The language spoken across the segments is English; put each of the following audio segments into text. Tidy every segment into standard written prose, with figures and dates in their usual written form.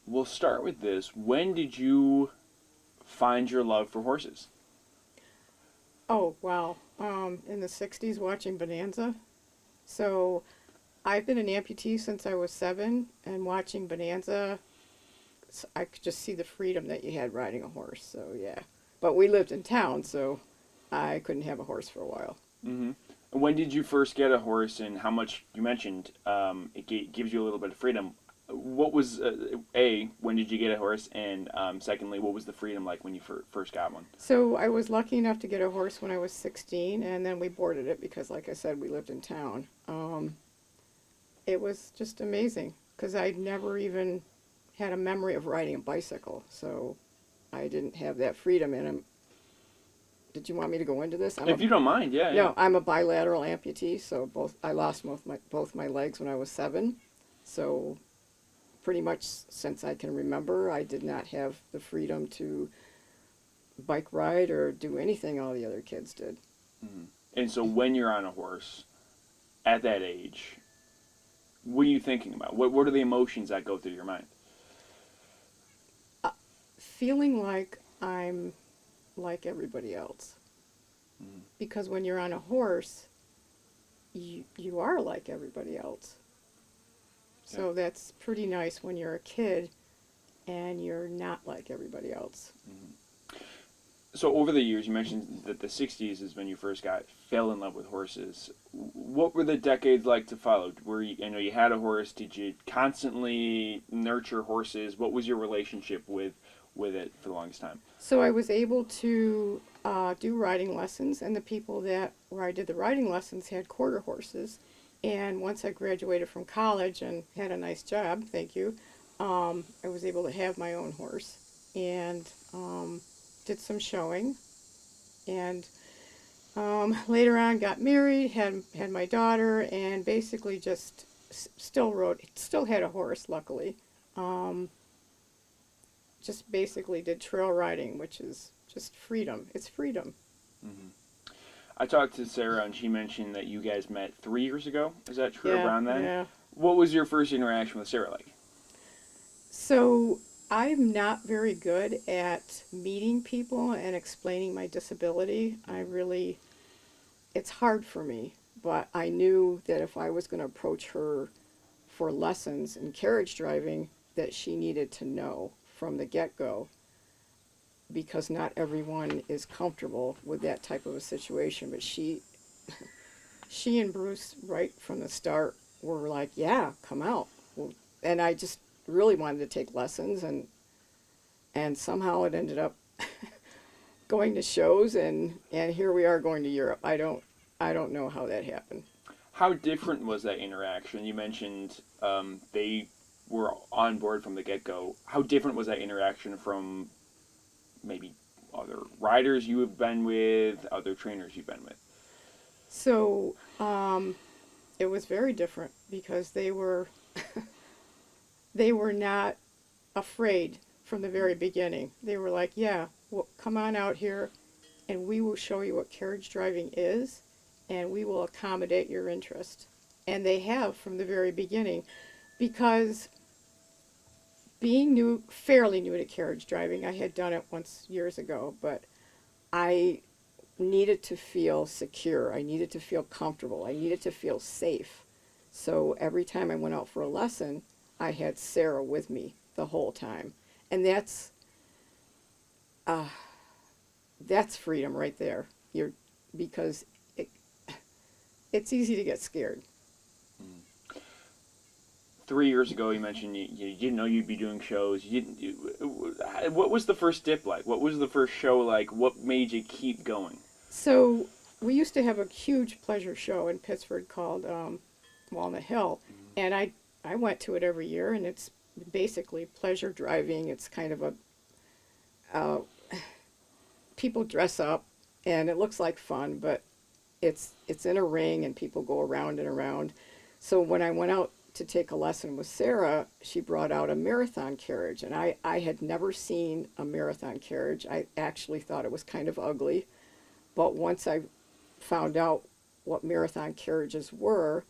we'll start with this. When did you find your love for horses? Oh, wow. In the 60s watching Bonanza. So I've been an amputee since I was 7, and watching Bonanza, I could just see the freedom that you had riding a horse. So, yeah. But we lived in town, so I couldn't have a horse for a while. Mm-hmm. When did you first get a horse, and how much you mentioned gives you a little bit of freedom? What was when did you get a horse, and secondly, what was the freedom like when you first got one? So I was lucky enough to get a horse when I was 16, and then we boarded it because, like I said, we lived in town. It was just amazing because I'd never even had a memory of riding a bicycle, so I didn't have that freedom. And did you want me to go into this? If you don't mind, yeah, yeah. No, I'm a bilateral amputee, so I lost both my legs when I was 7. So pretty much since I can remember, I did not have the freedom to bike ride or do anything all the other kids did. Mm-hmm. And so when you're on a horse at that age, what are you thinking about? What are the emotions that go through your mind? Feeling like I'm like everybody else. Mm-hmm. Because when you're on a horse, you are like everybody else. Yeah. So that's pretty nice when you're a kid and you're not like everybody else. Mm-hmm. So over the years, you mentioned that the '60s is when you first fell in love with horses. What were the decades like to follow? I know you had a horse. Did you constantly nurture horses? What was your relationship with it for the longest time? So I was able to do riding lessons, and the people that where I did the riding lessons had quarter horses. And once I graduated from college and had a nice job, thank you, I was able to have my own horse and did some showing. And later on, got married, had my daughter, and basically just still had a horse, luckily. Um, just basically did trail riding, which is just freedom. It's freedom. Mm-hmm. I talked to Sarah, and she mentioned that you guys met 3 years ago. Is that true? Yeah, Around then? yeah. What was your first interaction with Sarah like? So I'm not very good at meeting people and explaining my disability. It's hard for me. But I knew that if I was going to approach her for lessons in carriage driving, that she needed to know from the get-go because not everyone is comfortable with that type of a situation. But she and Bruce, right from the start, were like, "Yeah, come out." Well, and I just really wanted to take lessons, and somehow it ended up going to shows, and here we are going to Europe. I don't know how that happened. How different was that interaction? You mentioned they were on board from the get go. How different was that interaction from maybe other riders you have been with, other trainers you've been with? So it was very different because they were not afraid from the very beginning. They were like, "Yeah, well, come on out here, and we will show you what carriage driving is, and we will accommodate your interest." And they have from the very beginning, because being fairly new to carriage driving, I had done it once years ago, but I needed to feel secure. I needed to feel comfortable. I needed to feel safe. So every time I went out for a lesson, I had Sarah with me the whole time. And uh, that's freedom right there. Because it's easy to get scared. Mm. 3 years ago, you mentioned you didn't know you'd be doing shows. What was the first dip like? What was the first show like? What made you keep going? So we used to have a huge pleasure show in Pittsburgh called Walnut Hill, and I went to it every year, and it's basically pleasure driving. It's kind of a uh, people dress up, and it looks like fun, but it's in a ring, and people go around and around. So when I went out to take a lesson with Sarah, she brought out a marathon carriage, and I had never seen a marathon carriage. I actually thought it was kind of ugly, but once I found out what marathon carriages were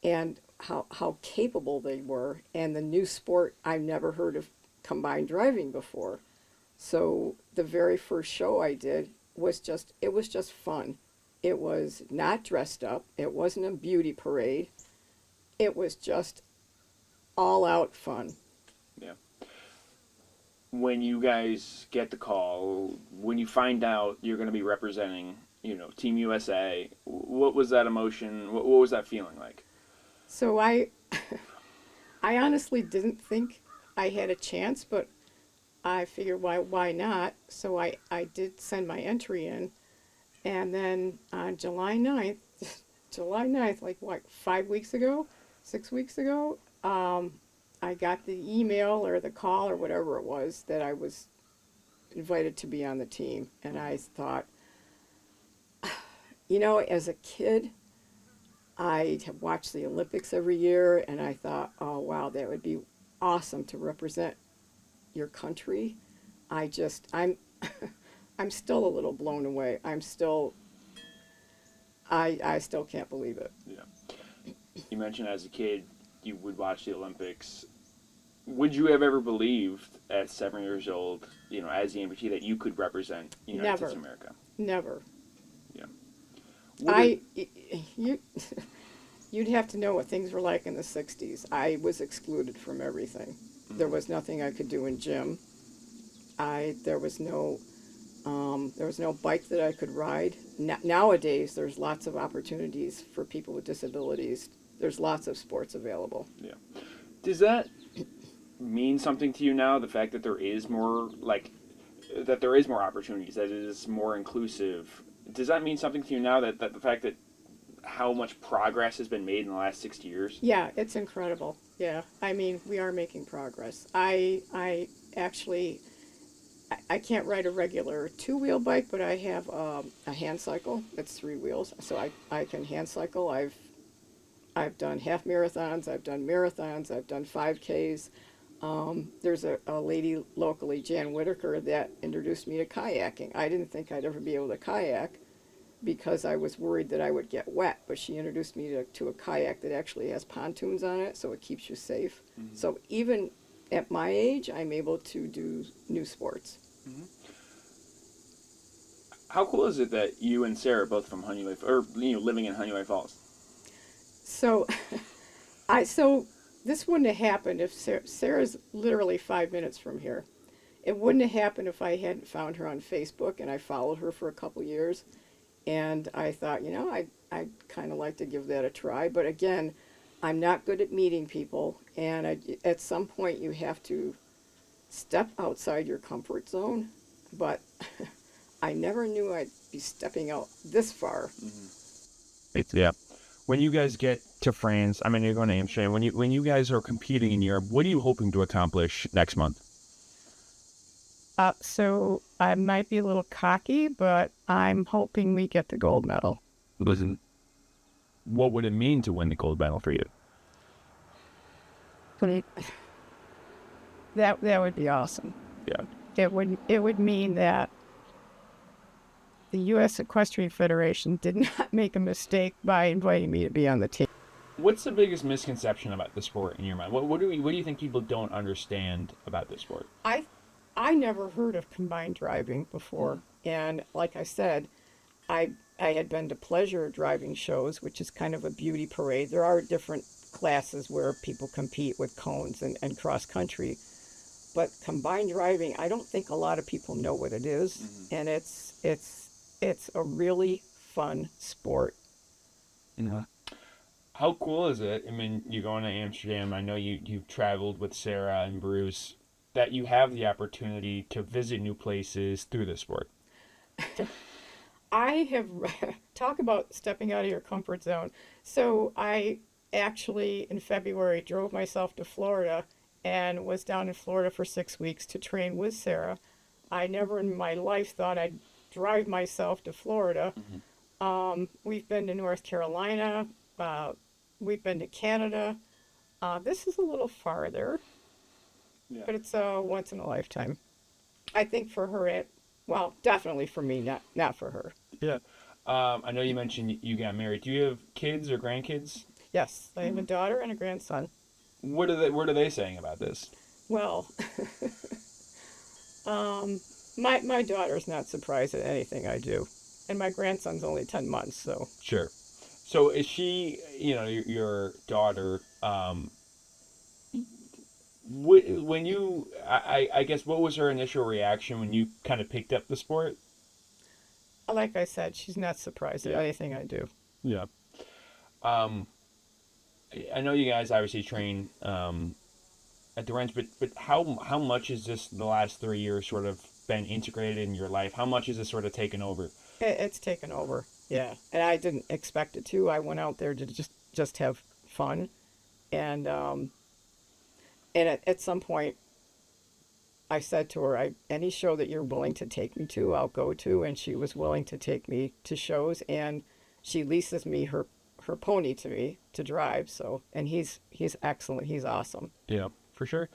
and how capable they were, and the new sport. I've never heard of combined driving before. So the very first show I did was just it was just fun. It was not dressed up. It wasn't a beauty parade. It was just all out fun. Yeah. When you guys get the call, when you find out you're going to be representing, Team USA, what was that emotion? What was that feeling like? So I honestly didn't think I had a chance, but I figured why not? So I did send my entry in, and then on July 9th, July 9th, like what, 5 weeks ago, 6 weeks ago, I got the email or the call or whatever it was that I was invited to be on the team. And I thought, as a kid, I have watched the Olympics every year, and I thought, oh wow, that would be awesome to represent your country. I'm I'm still a little blown away. I still can't believe it. Yeah. You mentioned as a kid you would watch the Olympics. Would you have ever believed at 7 years old, as the amputee, that you could represent the United States Never, of America? never. Yeah. What is, I you you'd have to know what things were like in the 60s. I was excluded from everything. There was nothing I could do in gym. I there was no bike that I could ride. Nowadays, there's lots of opportunities for people with disabilities. There's lots of sports available. yeah. Does that mean something to you now? The fact that there is more, that there is more opportunities, that it is more inclusive. Does that mean something to you now? That the fact that how much progress has been made in the last 60 years? Yeah, it's incredible. Yeah, I mean, we are making progress. I actually I can't ride a regular two-wheel bike, but I have a hand cycle that's three wheels, so I can hand cycle. I've done half marathons, I've done marathons, I've done 5Ks. There's a lady locally, Jan Whitaker, that introduced me to kayaking. I didn't think I'd ever be able to kayak because I was worried that I would get wet, but she introduced me to a kayak that actually has pontoons on it, so it keeps you safe. Mm-hmm. So even at my age, I'm able to do new sports. Mm-hmm. How cool is it that you and Sarah are both from Honeyway, or living in Honeyway Falls? So so this wouldn't have happened if Sarah's literally 5 minutes from here. It wouldn't have happened if I hadn't found her on Facebook, and I followed her for a couple years. And I thought, I'd kind of like to give that a try. But again, I'm not good at meeting people, and at some point you have to step outside your comfort zone. But I never knew I'd be stepping out this far. Yeah. When you guys get to France, I mean, you're going to Amsterdam. When you guys are competing in Europe, what are you hoping to accomplish next month? So I might be a little cocky, but I'm hoping we get the gold medal. Listen, what would it mean to win the gold medal for you? That would be awesome. Yeah. It would mean that the U.S. Equestrian Federation did not make a mistake by inviting me to be on the team. What's the biggest misconception about the sport in your mind? What do you think people don't understand about this sport? I never heard of combined driving before, and like I said, I had been to pleasure driving shows, which is kind of a beauty parade. There are different classes where people compete with cones and cross country, but combined driving, I don't think a lot of people know what it is, and it's a really fun sport. How cool is it? I mean, you're going to Amsterdam. I know you've traveled with Sarah and Bruce. That you have the opportunity to visit new places through this sport. I have talk about stepping out of your comfort zone. So I actually in February drove myself to Florida and was down in Florida for 6 weeks to train with Sarah. I never in my life thought I'd drive myself to Florida. We've been to North Carolina. We've been to Canada. This is a little farther, Yeah. but it's a once in a lifetime. I think for her, well, definitely for me, not for her. Yeah. I know you mentioned you got married. Do you have kids or grandkids? Yes, I have a daughter and a grandson. What are they saying about this? Well, um, my daughter's not surprised at anything I do, and my grandson's only 10 months. So Sure. So is she, your daughter, when you, I guess, what was her initial reaction when you kind of picked up the sport? like I said, she's not surprised at Yeah. anything I do. Yeah. Um, I know you guys obviously train at the ranch, but how much is this the last 3 years sort of been integrated in your life? How much is this sort of taken over? It's taken over. Yeah, and I didn't expect it to. I went out there to just have fun, and at some point I said to her, any show that you're willing to take me to, I'll go to. And she was willing to take me to shows, and she leases me her pony to me to drive. So, and he's excellent. He's awesome. Yeah, for sure.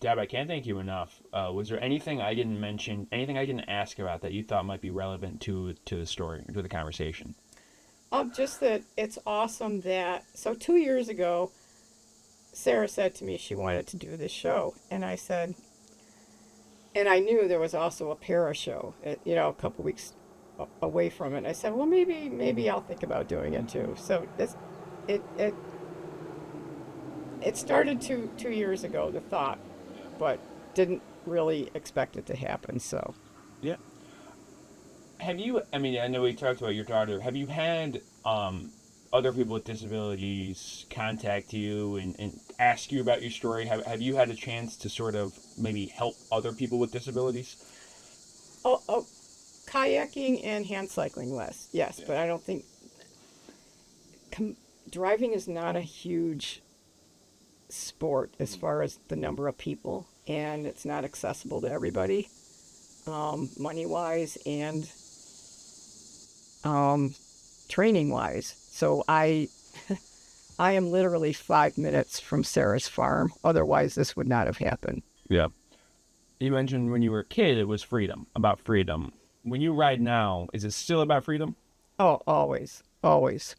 Deb, I can't thank you enough. Was there anything I didn't mention, anything I didn't ask about that you thought might be relevant to the story, to the conversation? Just that it's awesome that, so 2 years ago, Sarah said to me she wanted to do this show, and I said, and I knew there was also a para show, a couple weeks away from it. I said, well, maybe I'll think about doing it too. So it it it started 2 years ago, the thought, but didn't really expect it to happen. So Yeah. Have you? I mean, I know we talked about your daughter. Have you had other people with disabilities contact you and ask you about your story? Have you had a chance to sort of maybe help other people with disabilities? oh, kayaking and hand cycling less, yes, Yeah. but I don't think com- driving is not a huge sport as far as the number of people, and it's not accessible to everybody, money wise and um, training wise. So I am literally 5 minutes from Sarah's farm. Otherwise, this would not have happened. Yeah. You mentioned when you were a kid, it was freedom, about freedom. When you ride now, is it still about freedom? Oh, always, always.